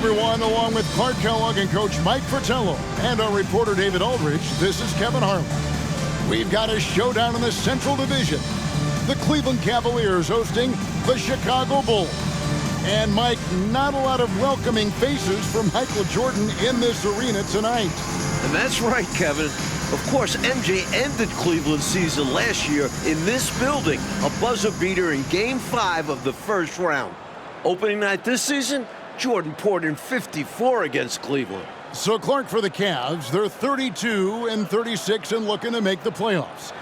everyone. Along with Clark Kellogg and Coach Mike Fratello and our reporter David Aldridge, this is Kevin Harlan. We've got a showdown in the Central Division. The Cleveland Cavaliers hosting the Chicago Bulls. And Mike, not a lot of welcoming faces for Michael Jordan in this arena tonight. And that's right, Kevin. Of course, MJ ended Cleveland's season last year in this building, a buzzer beater in Game 5 of the first round. Opening night this season, Jordan poured in 54 against Cleveland. So, Clark, for the Cavs, they're 32-36 and looking to make the playoffs.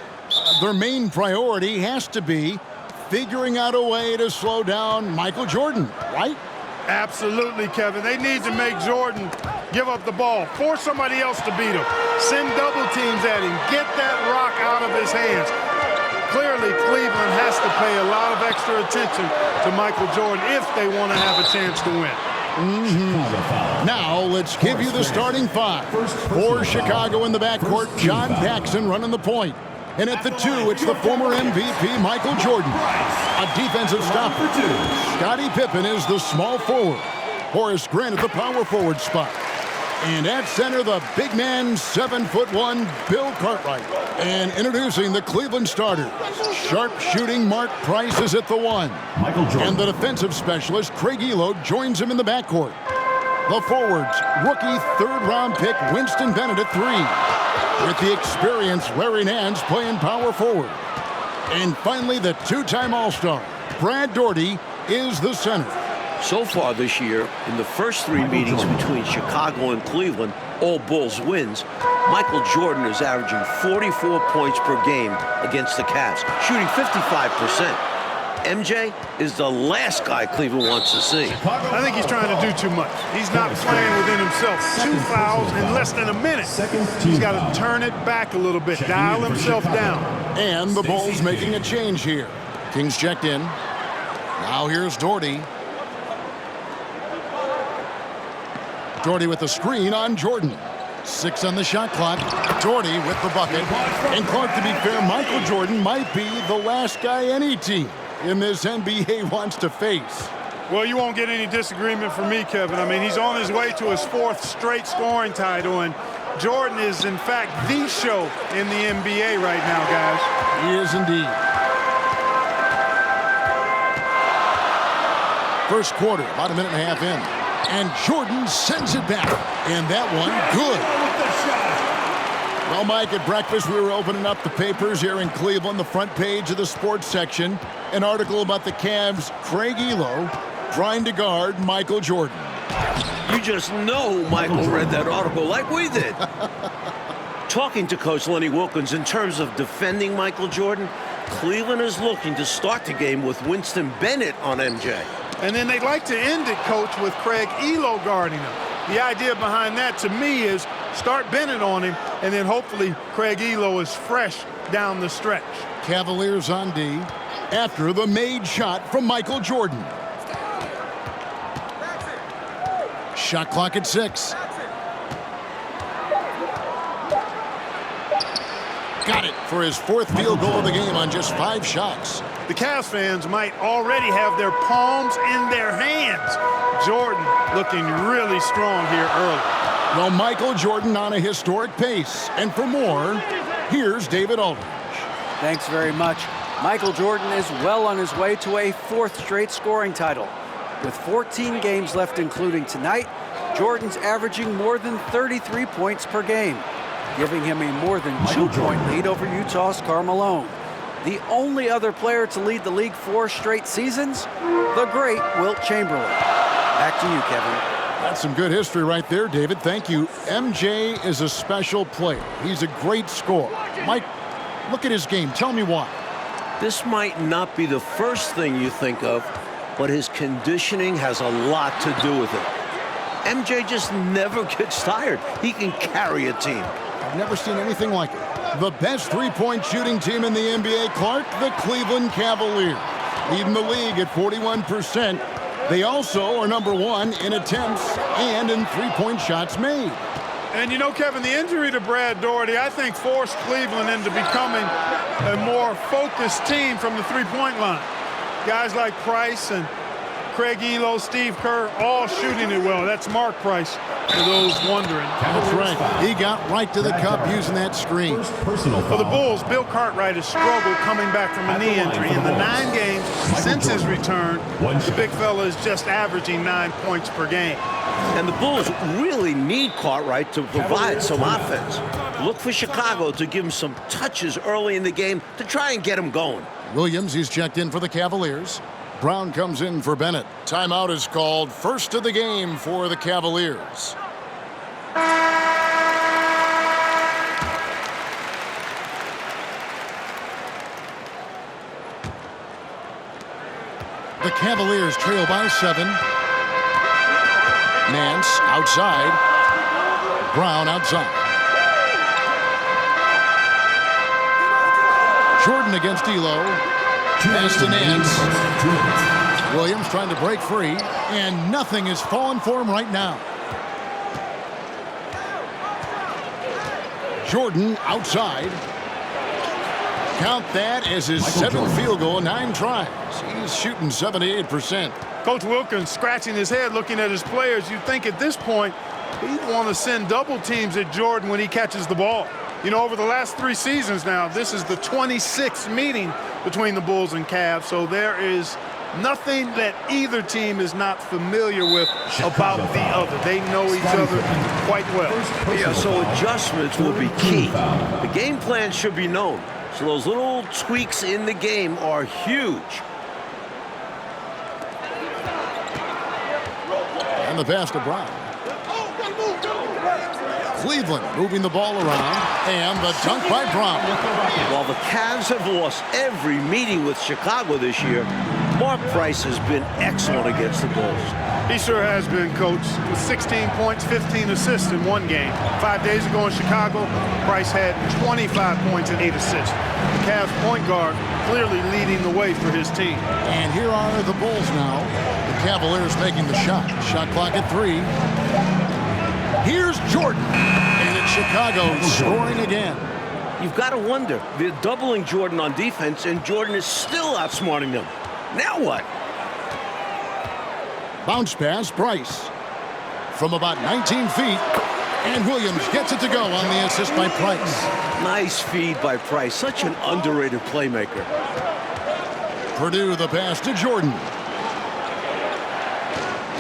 Their main priority has to be figuring out a way to slow down Michael Jordan, right? Absolutely, Kevin. They need to make Jordan give up the ball, force somebody else to beat him, send double teams at him, get that rock out of his hands. Clearly, Cleveland has to pay a lot of extra attention to Michael Jordan if they want to have a chance to win. Now, let's give you the starting five. For Chicago in the backcourt, John Paxson running the point. And at the 2, it's the former MVP, Michael Jordan. A defensive stopper. Scottie Pippen is the small forward. Horace Grant at the power forward spot. And at center, the big man, 7'1", Bill Cartwright. And introducing the Cleveland starters. Sharp-shooting Mark Price is at the 1. Michael Jordan. And the defensive specialist, Craig Elo, joins him in the backcourt. The forwards, rookie third-round pick Winston Bennett at 3. With the experienced Larry Nance playing power forward. And finally, the two-time All-Star, Brad Daugherty, is the center. So far this year, in the first 3 meetings between Chicago and Cleveland, all Bulls wins, Michael Jordan is averaging 44 points per game against the Cavs, shooting 55%. MJ is the last guy Cleveland wants to see. I think he's trying to do too much. He's not playing within himself. 2 fouls in less than a minute. He's got to turn it back a little bit, dial himself down. And the Bulls making a change here. Kings checked in. Now here's Daugherty. Daugherty with the screen on Jordan. 6 on the shot clock. Daugherty with the bucket. And Clark, to be fair, Michael Jordan might be the last guy any team in this NBA wants to face. Well, you won't get any disagreement from me, Kevin. I mean, he's on his way to his 4th straight scoring title, and Jordan is, in fact, the show in the NBA right now, guys. He is indeed. First quarter, about a minute and a half in. And Jordan sends it back. And that one, good. Well, Mike, at breakfast, we were opening up the papers here in Cleveland, the front page of the sports section. An article about the Cavs' Craig Elo trying to guard Michael Jordan. You just know Michael read that article like we did. Talking to Coach Lenny Wilkins in terms of defending Michael Jordan, Cleveland is looking to start the game with Winston Bennett on MJ. And then they'd like to end it, Coach, with Craig Elo guarding him. The idea behind that, to me, is start Bennett on him, and then hopefully Craig Elo is fresh down the stretch. Cavaliers on D after the made shot from Michael Jordan. Shot clock at 6. Got it for his 4th field goal of the game on just 5 shots. The Cavs fans might already have their palms in their hands. Jordan looking really strong here early. Well, Michael Jordan on a historic pace. And for more, here's David Aldridge. Thanks very much. Michael Jordan is well on his way to a 4th straight scoring title. With 14 games left, including tonight, Jordan's averaging more than 33 points per game, giving him a more than 2-point lead over Utah's Karl Malone. The only other player to lead the league 4 straight seasons, the great Wilt Chamberlain. Back to you, Kevin. That's some good history right there, David. Thank you. MJ is a special player. He's a great scorer. Mike, look at his game. Tell me why. This might not be the first thing you think of, but his conditioning has a lot to do with it. MJ just never gets tired. He can carry a team. I've never seen anything like it. The best 3-point shooting team in the NBA, Clark, the Cleveland Cavaliers, leading the league at 41%. They also are number 1 in attempts and in 3-point shots made. And you know, Kevin, the injury to Brad Daugherty, I think, forced Cleveland into becoming a more focused team from the 3-point line. Guys like Price and Craig Elo, Steve Kerr, all shooting it well. That's Mark Price, for those wondering. That's right. He got right to the cup using that screen. For the Bulls, Bill Cartwright has struggled coming back from a knee injury. In the 9 games since his return, the big fella is just averaging 9 points per game. And the Bulls really need Cartwright to provide some offense. Look for Chicago to give him some touches early in the game to try and get him going. Williams, he's checked in for the Cavaliers. Brown comes in for Bennett. Timeout is called. First of the game for the Cavaliers. The Cavaliers trail by 7. Nance outside. Brown outside. Jordan against Elo. Pass to Nance. Williams trying to break free, and nothing is falling for him right now. Jordan outside. Count that as his 7th field goal, 9 tries. He's shooting 78%. Coach Wilkins scratching his head looking at his players. You'd think at this point he'd want to send double teams at Jordan when he catches the ball. You know, over the last 3 seasons now, this is the 26th meeting between the Bulls and Cavs, so there is nothing that either team is not familiar with about the other. They know each other quite well. Yeah, so adjustments will be key. The game plan should be known, so those little tweaks in the game are huge. And the pass to Brown. Cleveland moving the ball around, and the dunk by Brown. While the Cavs have lost every meeting with Chicago this year, Mark Price has been excellent against the Bulls. He sure has been, Coach, with 16 points, 15 assists in 1 game. 5 days ago in Chicago, Price had 25 points and 8 assists. The Cavs point guard clearly leading the way for his team. And here are the Bulls now. The Cavaliers making the shot. Shot clock at 3. Here's Jordan, and it's Chicago scoring again. You've got to wonder. They're doubling Jordan on defense, and Jordan is still outsmarting them. Now what? Bounce pass, Price. From about 19 feet, and Williams gets it to go on the assist by Price. Nice feed by Price. Such an underrated playmaker. Purdue the pass to Jordan.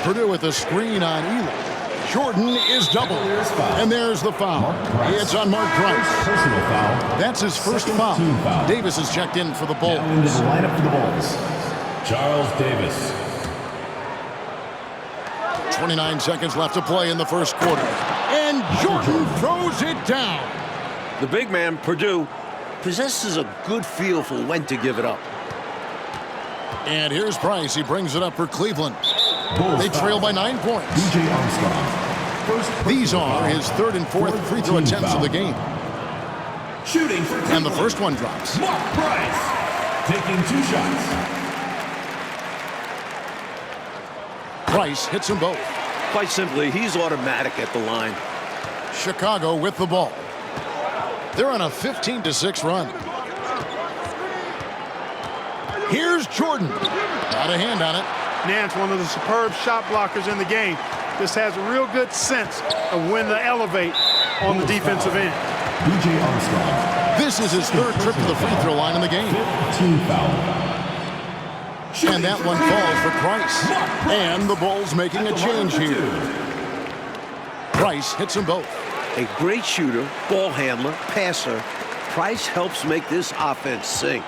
Purdue with a screen on Elo. Jordan is doubled, and there's the foul. It's on Mark Price. Personal foul. That's his first foul. Davis is checked in for the Bulls. Into the lineup for the Bulls, Charles Davis. 29 seconds left to play in the first quarter. And Jordan throws it down. The big man, Purdue, possesses a good feel for when to give it up. And here's Price. He brings it up for Cleveland. They trail by 9 points. DJ Armstrong. These are his 3rd and 4th free throw attempts of the game. Shooting for And the first one drops. Mark Price taking 2 shots. Price hits them both. Quite simply, he's automatic at the line. Chicago with the ball. They're on a 15-6 run. Here's Jordan. Got a hand on it. Nance, one of the superb shot blockers in the game, just has a real good sense of when to elevate on the defensive end. DJ Armstrong. This is his 3rd trip to the free throw line in the game. Team foul. And that one falls for Price. And the Bulls making a change here. Price hits them both. A great shooter, ball handler, passer. Price helps make this offense sing.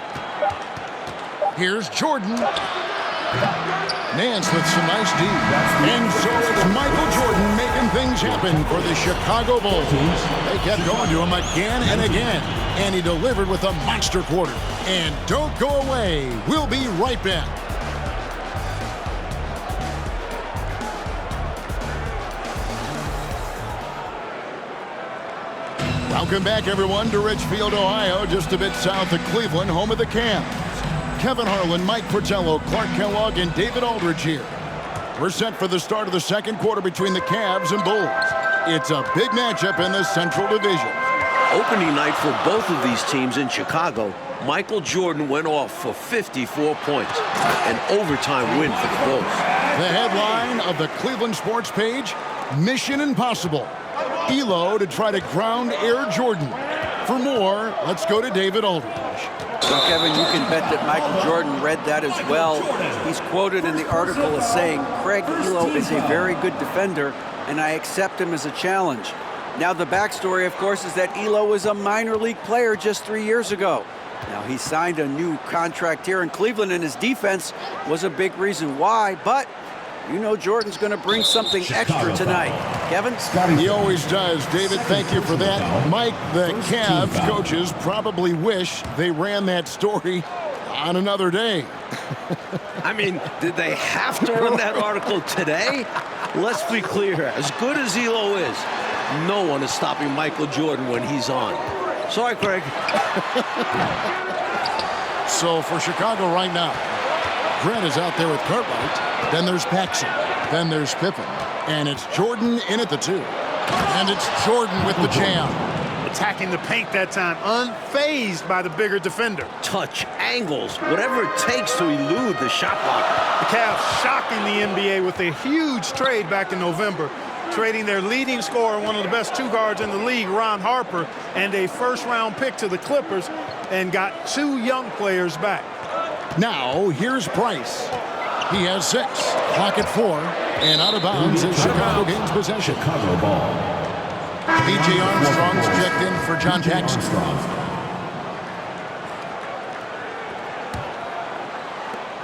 Here's Jordan. Nance with some nice D. And so it's Michael Jordan making things happen for the Chicago Bulls. They kept going to him again and again. And he delivered with a monster quarter. And don't go away. We'll be right back. Welcome back, everyone, to Richfield, Ohio, just a bit south of Cleveland, home of the Cavs. Kevin Harlan, Mike Fratello, Clark Kellogg, and David Aldridge here. We're set for the start of the second quarter between the Cavs and Bulls. It's a big matchup in the Central Division. Opening night for both of these teams in Chicago. Michael Jordan went off for 54 points. An overtime win for the Bulls. The headline of the Cleveland Sports page, Mission Impossible. Elo to try to ground Air Jordan. For more, let's go to David Aldridge. Well, Kevin, you can bet that Michael Jordan read that as well. He's quoted in the article as saying, Craig Elo is a very good defender, and I accept him as a challenge. Now, the backstory, of course, is that Elo was a minor league player just 3 years ago. Now, he signed a new contract here in Cleveland, and his defense was a big reason why, but you know Jordan's going to bring something extra tonight. Kevin? He always does. David, thank you for that. Mike, the Cavs coaches probably wish they ran that story on another day. I mean, did they have to run that article today? Let's be clear. As good as Elo is, no one is stopping Michael Jordan when he's on. Sorry, Craig. So for Chicago right now, Grant is out there with Cartwright. Then there's Paxson. Then there's Pippen. And it's Jordan in at the 2. And it's Jordan with the jam. Attacking the paint that time, unfazed by the bigger defender. Touch, angles, whatever it takes to elude the shot blocker. The Cavs shocking the NBA with a huge trade back in November, trading their leading scorer, one of the best 2 guards in the league, Ron Harper, and a first-round pick to the Clippers, and got 2 young players back. Now, here's Price. He has 6. Clock at 4. And out of bounds is Chicago gains possession. Chicago ball. B.J. Armstrong's checked in for John Paxson.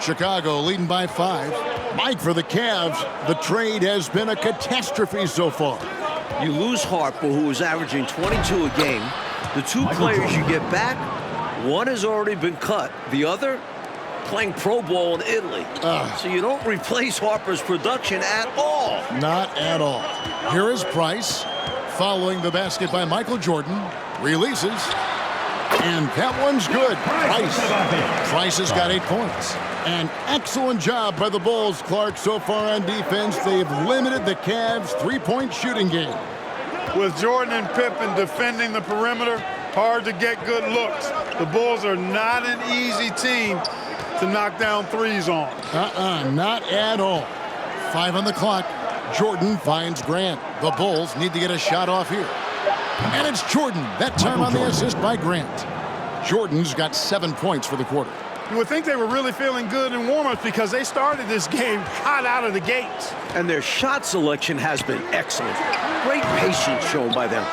Chicago leading by 5. Mike, for the Cavs, the trade has been a catastrophe so far. You lose Harper, who is averaging 22 a game. The 2 players you get back, one has already been cut. The other, playing pro ball in Italy. So you don't replace Harper's production at all. Not at all. Here is Price, following the basket by Michael Jordan. Releases. And that one's good. Price has got 8 points. An excellent job by the Bulls, Clark, so far on defense. They've limited the Cavs' 3-point shooting game. With Jordan and Pippen defending the perimeter, hard to get good looks. The Bulls are not an easy team to knock down threes on. Not at all. 5 on the clock. Jordan finds Grant. The Bulls need to get a shot off here. And it's Jordan, that time on the assist by Grant. Jordan's got 7 points for the quarter. You would think they were really feeling good in warm-ups because they started this game hot out of the gates. And their shot selection has been excellent. Great patience shown by them.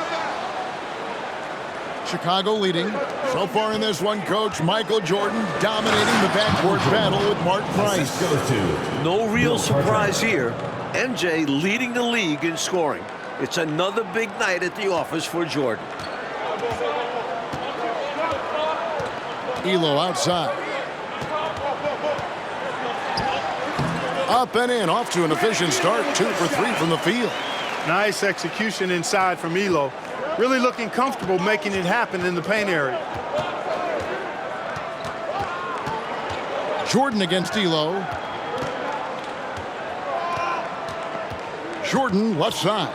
Chicago leading. So far in this one, Coach Michael Jordan dominating the backcourt battle with Mark Price. No real surprise here. MJ leading the league in scoring. It's another big night at the office for Jordan. Elo outside. Up and in, off to an efficient start. 2 for 3 from the field. Nice execution inside from Elo. Really looking comfortable making it happen in the paint area. Jordan against Elo. Jordan left side.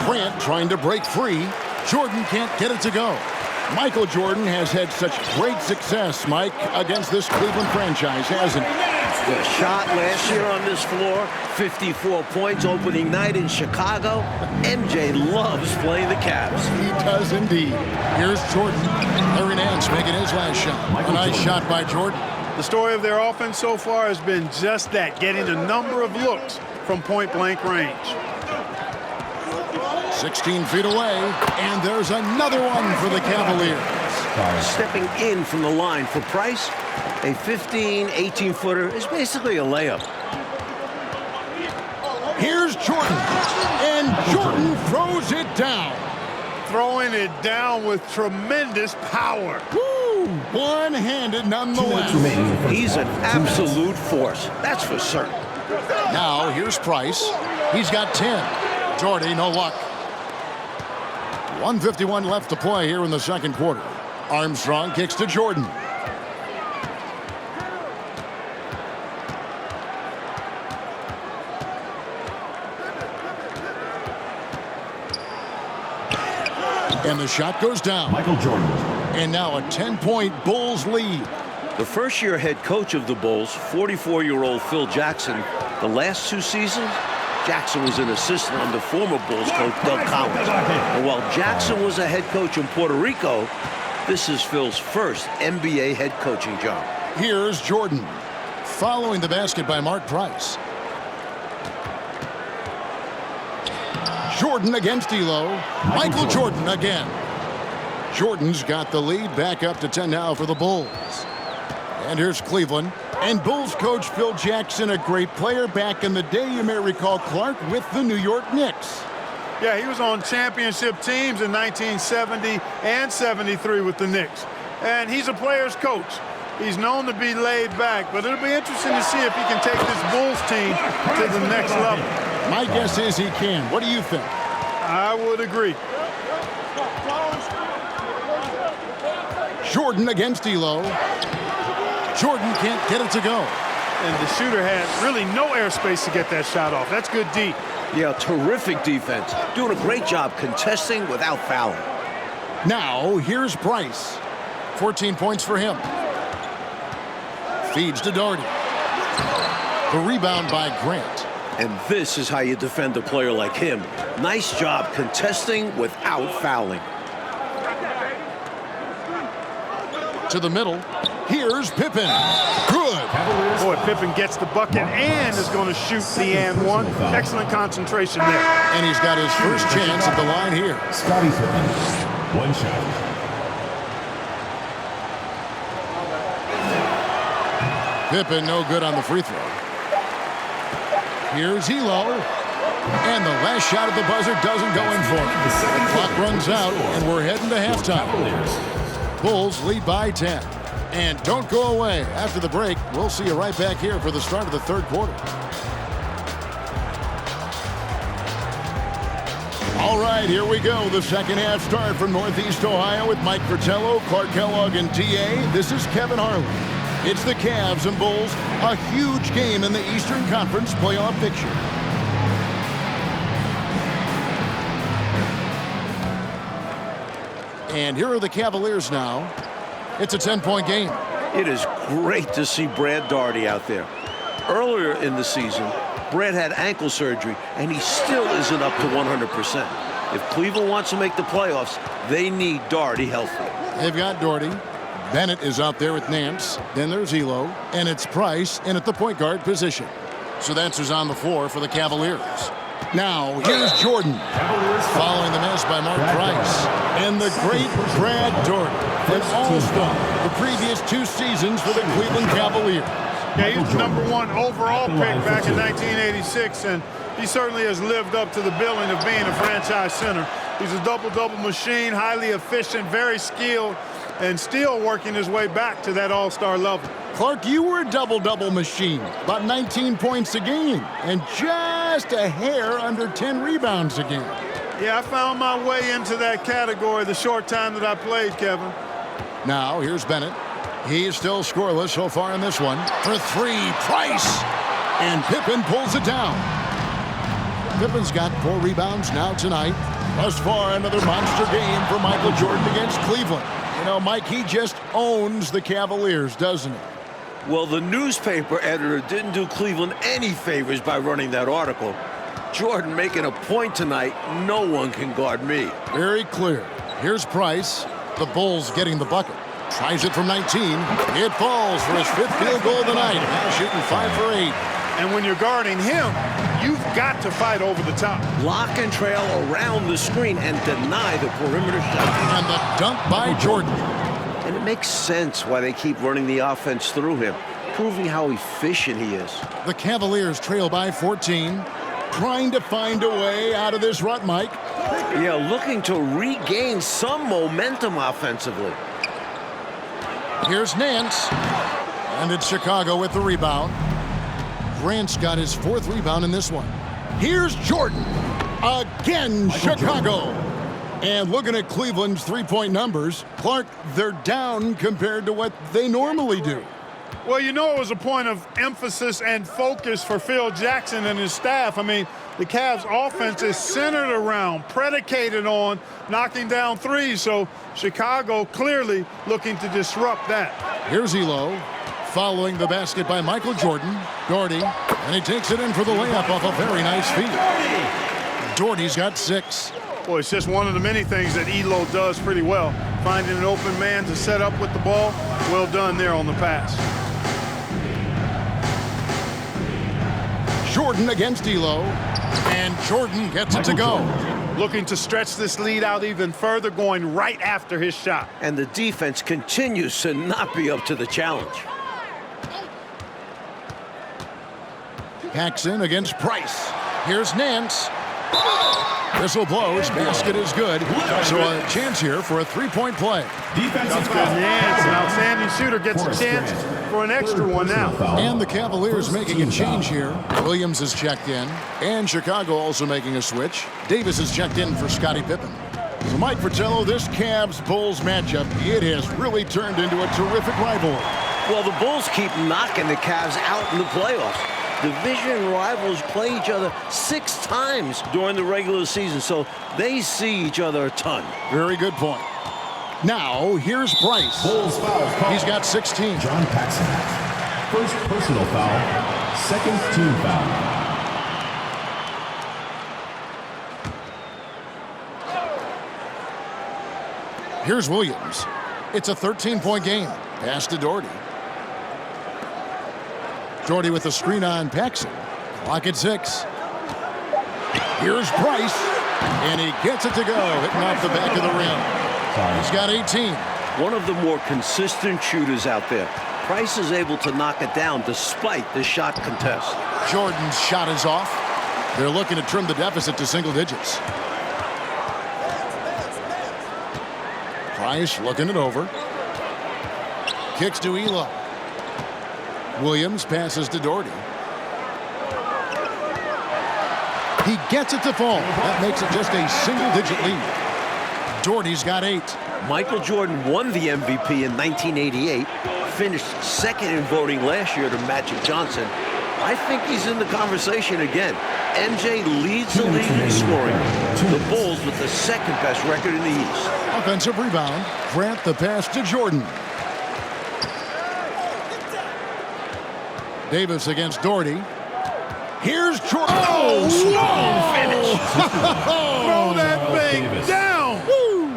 Grant trying to break free. Jordan can't get it to go. Michael Jordan has had such great success, Mike, against this Cleveland franchise, hasn't he? The shot last year on this floor, 54 points opening night in Chicago. MJ loves playing the Cavs. He does indeed. Here's Jordan. Larry Nance making his last shot. A nice shot by Jordan. The story of their offense so far has been just that, getting a number of looks from point-blank range. 16 feet away, and there's another one for the Cavaliers. Stepping in from the line for Price, a 15, 18-footer is basically a layup. Here's Jordan, and Jordan throws it down. Throwing it down with tremendous power. Woo! One-handed nonetheless. He's an absolute force, that's for certain. Now here's Price. He's got 10. Jordy, no luck. 1:51 left to play here in the second quarter. Armstrong kicks to Jordan. And the shot goes down. Michael Jordan. And now a 10-point Bulls lead. The first-year head coach of the Bulls, 44-year-old Phil Jackson, the last 2 seasons, Jackson was an assistant under former Bulls coach Doug Collins. And while Jackson was a head coach in Puerto Rico, this is Phil's first NBA head coaching job. Here's Jordan. Following the basket by Mark Price. Jordan against D'Lo. Michael Jordan again. Jordan's got the lead, back up to 10 now for the Bulls. And here's Cleveland. And Bulls coach Phil Jackson, a great player back in the day, you may recall, Clark, with the New York Knicks. Yeah, he was on championship teams in 1970 and 73 with the Knicks. And he's a player's coach. He's known to be laid back, but it'll be interesting to see if he can take this Bulls team to the next level. My guess is he can. What do you think? I would agree. Jordan against D'Lo. Jordan can't get it to go. And the shooter had really no airspace to get that shot off. That's good D. Yeah, terrific defense. Doing a great job contesting without fouling. Now, here's Price. 14 points for him. Feeds to Doherty. The rebound by Grant. And this is how you defend a player like him. Nice job contesting without fouling. To the middle. Here's Pippen. Good. Boy, Pippen gets the bucket and is going to shoot the and one. Excellent concentration there. And he's got his first chance at the line here. Scottie Pippen. 1 shot. Pippen no good on the free throw. Here's Elo. And the last shot at the buzzer doesn't go in for him. The clock runs out, and we're heading to halftime. Bulls lead by 10. And don't go away. After the break, we'll see you right back here for the start of the third quarter. All right, here we go. The second half start from Northeast Ohio with Mike Fratello, Clark Kellogg, and TA. This is Kevin Harlan. It's the Cavs and Bulls, a huge game in the Eastern Conference playoff picture. And here are the Cavaliers now. It's a 10-point game. It is great to see Brad Daugherty out there. Earlier in the season, Brad had ankle surgery, and he still isn't up to 100%. If Cleveland wants to make the playoffs, they need Daugherty healthy. They've got Daugherty. Bennett is out there with Nance. Then there's Elo. And it's Price in at the point guard position. So that's who's on the floor for the Cavaliers. Now, here's Jordan. Following the miss by Mark Price. And the great Brad Daugherty, an all-star the previous 2 seasons for the Cleveland Cavaliers. Yeah, he was the #1 overall pick back in 1986, and he certainly has lived up to the billing of being a franchise center. He's a double-double machine, highly efficient, very skilled, and still working his way back to that all-star level. Clark, you were a double-double machine, about 19 points a game, and just a hair under 10 rebounds a game. Yeah, I found my way into that category the short time that I played, Kevin. Now, here's Bennett. He is still scoreless so far in this one. For 3, Price! And Pippen pulls it down. Pippen's got 4 rebounds now tonight. Thus far, another monster game for Michael Jordan against Cleveland. You know, Mike, he just owns the Cavaliers, doesn't he? Well, the newspaper editor didn't do Cleveland any favors by running that article. Jordan making a point tonight, no one can guard me. Very clear. Here's Price. The Bulls getting the bucket. Tries it from 19. It falls for his 5th field goal of the night. Now shooting 5 for 8. And when you're guarding him, you've got to fight over the top. Lock and trail around the screen and deny the perimeter shot. And the dunk by Jordan. And it makes sense why they keep running the offense through him, proving how efficient he is. The Cavaliers trail by 14. Trying to find a way out of this rut, Mike. Yeah, looking to regain some momentum offensively. Here's Nance. And it's Chicago with the rebound. Grant's got his 4th rebound in this one. Here's Jordan. Again, Chicago. And looking at Cleveland's 3-point numbers, Clark, they're down compared to what they normally do. Well, you know, it was a point of emphasis and focus for Phil Jackson and his staff. I mean, the Cavs offense is centered around, predicated on knocking down threes. So Chicago clearly looking to disrupt that. Here's Elo, following the basket by Michael Jordan. Doherty, and he takes it in for the layup off a very nice feed. Doherty's got 6. Boy, it's just one of the many things that Elo does pretty well. Finding an open man to set up with the ball. Well done there on the pass. Jordan against Elo, and Jordan gets it to go. Looking to stretch this lead out even further, going right after his shot. And the defense continues to not be up to the challenge. Paxson against Price. Here's Nance. Whistle blows. Basket is good. So a chance here for a three-point play. That's good. Nance, an outstanding shooter, gets a chance for an extra one now. And the Cavaliers making a change here. Williams is checked in. And Chicago also making a switch. Davis is checked in for Scottie Pippen. So Mike Fratello, this Cavs-Bulls matchup, it has really turned into a terrific rivalry. Well, the Bulls keep knocking the Cavs out in the playoffs. Division rivals play each other 6 times during the regular season, so they see each other a ton. Very good point. Now, here's Price. Bulls foul call. He's got 16. John Paxson. First personal foul. Second team foul. Here's Williams. It's a 13-point game. Pass to Doherty. Doherty with the screen on Paxson. Clock at 6. Here's Price. And he gets it to go. Hitting off the back of the rim. He's got 18. One of the more consistent shooters out there. Price is able to knock it down despite the shot contest. Jordan's shot is off. They're looking to trim the deficit to single digits. Price looking it over. Kicks to Elo. Williams passes to Doherty. He gets it to fall. That makes it just a single-digit lead. Doherty's got 8. Michael Jordan won the MVP in 1988, finished second in voting last year to Magic Johnson. I think he's in the conversation again. MJ leads the league in scoring. The Bulls with the second best record in the East. Offensive rebound. Grant the pass to Jordan. Davis against Doherty. Here's Jordan. Oh, strong finish. Throw that thing Davis. down. Woo.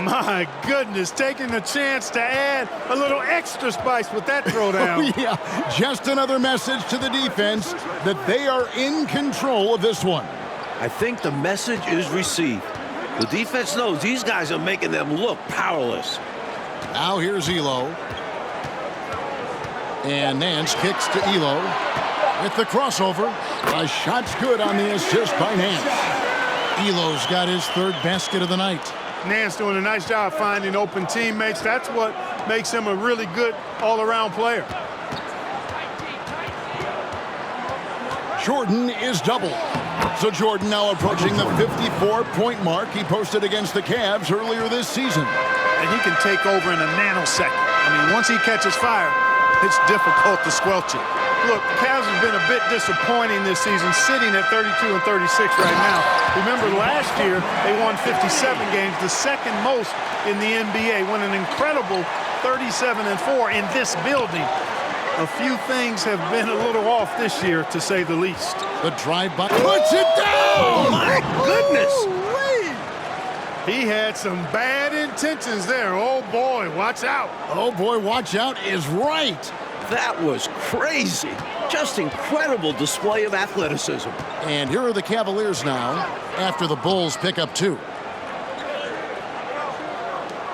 My goodness, taking the chance to add a little extra spice with that throwdown. Yeah, just another message to the defense that they are in control of this one. I think the message is received. The defense knows these guys are making them look powerless. Now here's Elo. And Nance kicks to Elo with the crossover. A shot's good on the assist by Nance. Elo's got his 3rd basket of the night. Nance doing a nice job finding open teammates. That's what makes him a really good all-around player. Jordan is doubled. So Jordan now approaching the 54-point mark he posted against the Cavs earlier this season. And he can take over in a nanosecond. I mean, once he catches fire, it's difficult to squelch it. Look, the Cavs have been a bit disappointing this season, sitting at 32 and 36 right now. Remember, last year, they won 57 games, the second most in the NBA, won an incredible 37 and 4 in this building. A few things have been a little off this year, to say the least. The drive by puts it down! Oh, my goodness! He had some bad intentions there. Oh, boy, watch out. Oh, boy, watch out is right. That was crazy. Just incredible display of athleticism. And here are the Cavaliers now after the Bulls pick up 2.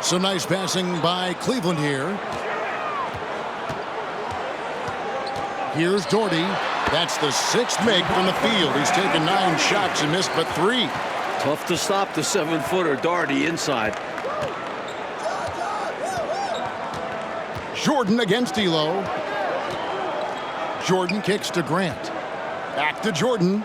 Some nice passing by Cleveland here. Here's Doherty. That's the 6th make from the field. He's taken 9 shots and missed but 3. Tough to stop the 7-footer Doherty inside. Jordan against Elo. Jordan kicks to Grant. Back to Jordan.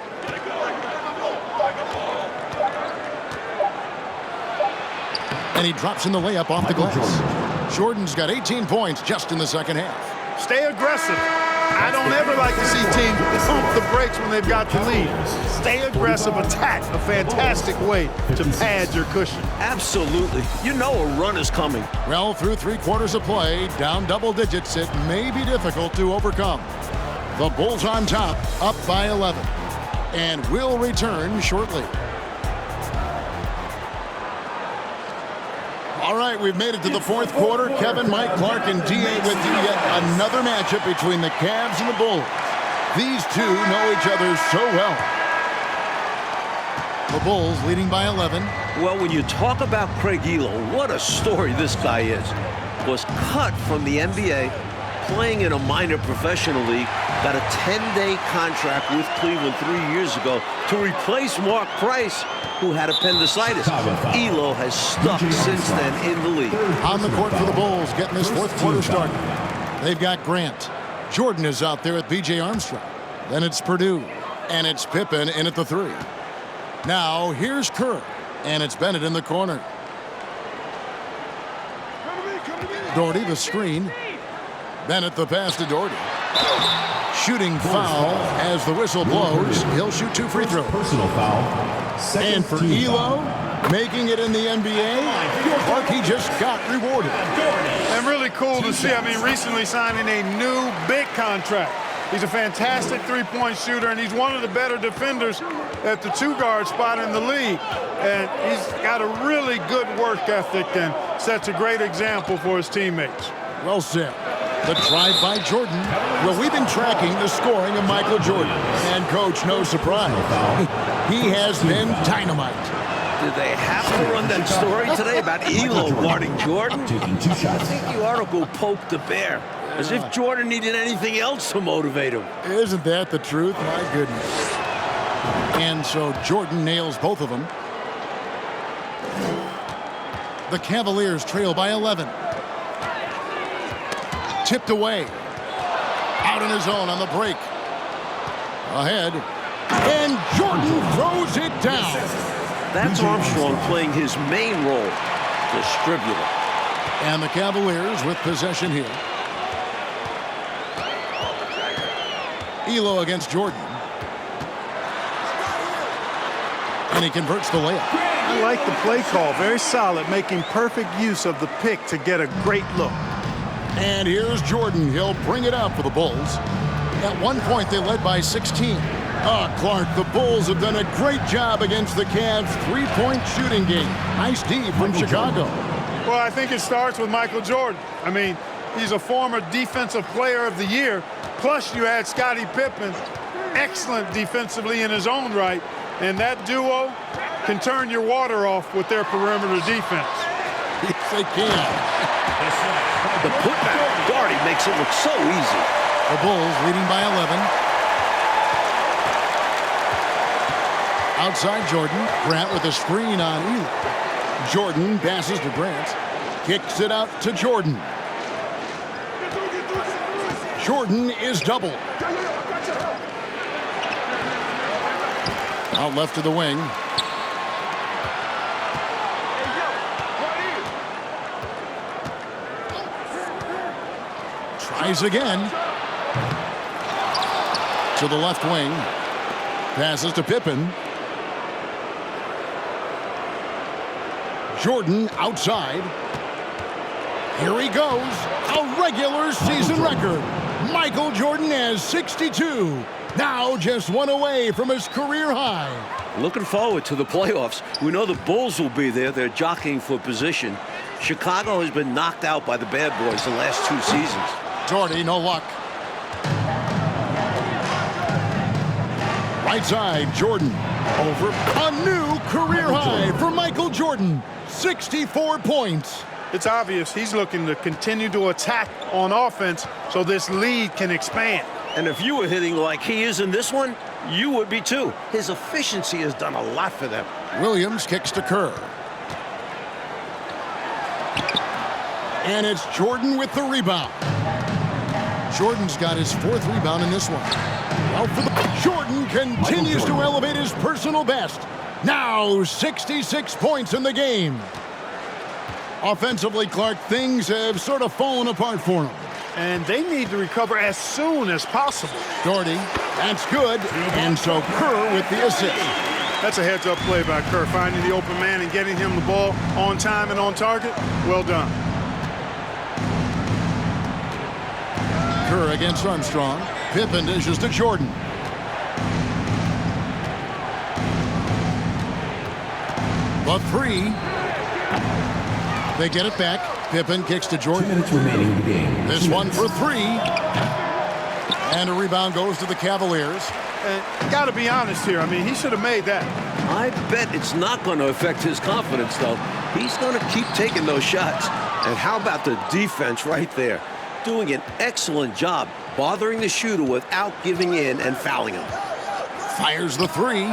And he drops in the layup off the glass. Jordan's got 18 points just in the second half. Stay aggressive. I don't ever like to see teams pump the brakes when they've got the lead. Stay aggressive, attack. A fantastic way to pad your cushion. Absolutely. You know a run is coming. Well, through 3 quarters of play, down double digits, it may be difficult to overcome. The Bulls on top, up by 11, and will return shortly. All right, we've made it to the 4th quarter. Kevin, Mike, Clark, and D.A. with you. Yet another matchup between the Cavs and the Bulls. These two know each other so well. The Bulls leading by 11. Well, when you talk about Craig Ehlo, what a story this guy is. Was cut from the NBA, playing in a minor professional league, got a 10-day contract with Cleveland 3 years ago to replace Mark Price, who had appendicitis. Ehlo has stuck since then in the league. On the court for the Bulls, getting this 4th quarter started. They've got Grant. Jordan is out there at B.J. Armstrong. Then it's Purdue. And it's Pippen in at the 3. Now, here's Kerr. And it's Bennett in the corner. Doherty, the screen. Bennett, the pass to Doherty. Shooting foul as the whistle blows. He'll shoot 2 free throws. Personal foul. And for Ehlo, making it in the NBA, Clark, he just got rewarded. And really cool to see. I mean, recently signing a new big contract. He's a fantastic three-point shooter, and he's one of the better defenders at the 2-guard spot in the league. And he's got a really good work ethic and sets a great example for his teammates. Well said. The drive by Jordan. Well, we've been tracking the scoring of Michael Jordan. And, Coach, no surprise, he has been dynamite. Did they have to run that story today about Ehlo guarding Jordan? Taking 2 shots. I think you ought to go poke the bear, as if Jordan needed anything else to motivate him. Isn't that the truth? My goodness. And so Jordan nails both of them. The Cavaliers trail by 11. Tipped away. Out in his own on the break. Ahead. And Jordan throws it down. That's Armstrong playing his main role, distributor. And the Cavaliers with possession here. Ehlo against Jordan. And he converts the layup. I like the play call. Very solid, making perfect use of the pick to get a great look. And here's Jordan. He'll bring it up for the Bulls. At one point, they led by 16. Clark, the Bulls have done a great job against the Cavs' 3-point shooting game. Nice D from Chicago. Well, I think it starts with Michael Jordan. I mean, he's a former Defensive Player of the Year. Plus, you had Scottie Pippen, excellent defensively in his own right. And that duo can turn your water off with their perimeter defense. Yes, they can. The putback Doherty makes it look so easy. The Bulls leading by 11. Outside Jordan. Grant with a screen on Ehlo. Jordan passes to Grant. Kicks it out to Jordan. Jordan is doubled. Out left to the wing. Tries again. To the left wing. Passes to Pippen. Jordan outside. Here he goes. A regular season record. Michael Jordan has 62. Now just one away from his career high. Looking forward to the playoffs. We know the Bulls will be there. They're jockeying for position. Chicago has been knocked out by the bad boys the last 2 seasons. Doherty, no luck. Right side, Jordan. Over a new career high for Michael Jordan. 64 points. It's obvious he's looking to continue to attack on offense so this lead can expand. And if you were hitting like he is in this one, you would be too. His efficiency has done a lot for them. Williams kicks to Kerr. And it's Jordan with the rebound. Jordan's got his 4th rebound in this one. Well, for the Jordan continues to elevate his personal best. Now 66 points in the game. Offensively, Clark, things have sort of fallen apart for him. and they need to recover as soon as possible. Doherty, that's good. And so Kerr with the assist. That's a heads-up play by Kerr, finding the open man and getting him the ball on time and on target. Well done. Kerr against Armstrong. Pippen dishes to Jordan. The three. They get it back. Pippen kicks to 2 Jordan. minutes remaining in the game. This one for three. And a rebound goes to the Cavaliers. And got to be honest here. I mean, he should have made that. I bet it's not going to affect his confidence, though. He's going to keep taking those shots. And how about the defense right there? Doing an excellent job bothering the shooter without giving in and fouling him. Fires the three.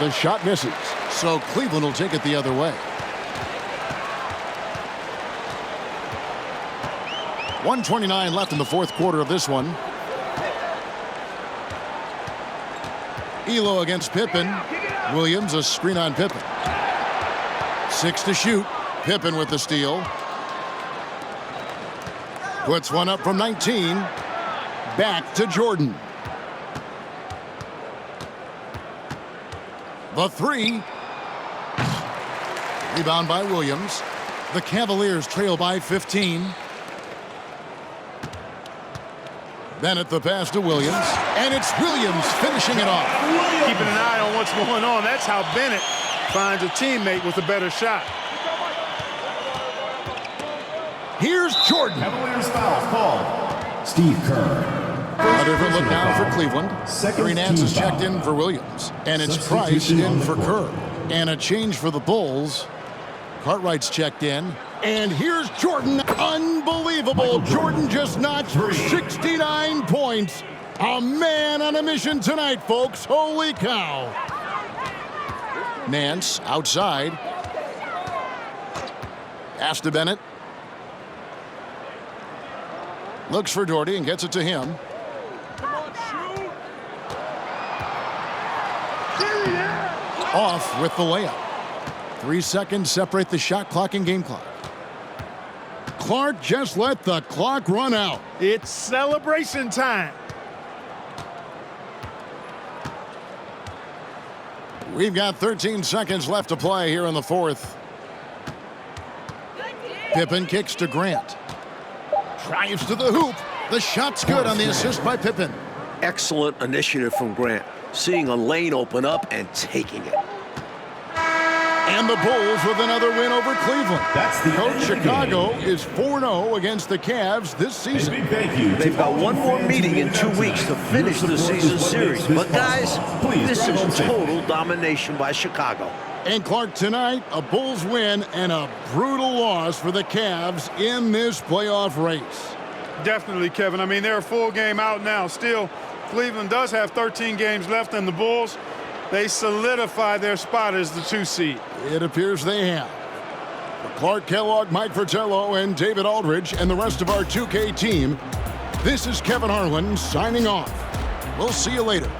The shot misses. So Cleveland will take it the other way. 1:29 left in the fourth quarter of this one. Elo against Pippen. Williams, a screen on Pippen. 6 to shoot. Pippen with the steal. Puts one up from 19. Back to Jordan. The three. Rebound by Williams. The Cavaliers trail by 15. Bennett the pass to Williams. And it's Williams finishing it off. Keeping an eye on what's going on. That's how Bennett finds a teammate with a better shot. Here's Jordan. Cavaliers foul called. Steve Kerr. A different look now for Cleveland. Second Gary Nance team is checked foul. in for Williams. And it's Substitution Price on in the for court. Kerr. And a change for the Bulls. Cartwright's checked in. And here's Jordan. Unbelievable. Jordan just notched 69 points. A man on a mission tonight, folks. Holy cow. Nance outside. Pass to Bennett. Looks for Doherty and gets it to him. Off with the layup. 3 seconds separate the shot clock and game clock. Clark just let the clock run out. It's celebration time. We've got 13 seconds left to play here in the fourth. Pippen kicks to Grant. Drives to the hoop. The shot's good on the assist by Pippen. Excellent initiative from Grant, seeing a lane open up and taking it. And the Bulls with another win over Cleveland. That's the Coach end of the Chicago game. is 4-0 against the Cavs this A season. big thank you. They've to got all one you more fans meeting who in made it 2 out weeks to tonight. finish Your the support season is what series. makes this But guys, possible. Please this drive is on safe. total domination by Chicago. And Clark, tonight, a Bulls win and a brutal loss for the Cavs in this playoff race. Definitely, Kevin. I mean, they're a full game out now. Still, Cleveland does have 13 games left, and the Bulls, they solidify their spot as the 2 seed. It appears they have. For Clark Kellogg, Mike Fratello, and David Aldridge, and the rest of our 2K team, this is Kevin Harlan signing off. We'll see you later.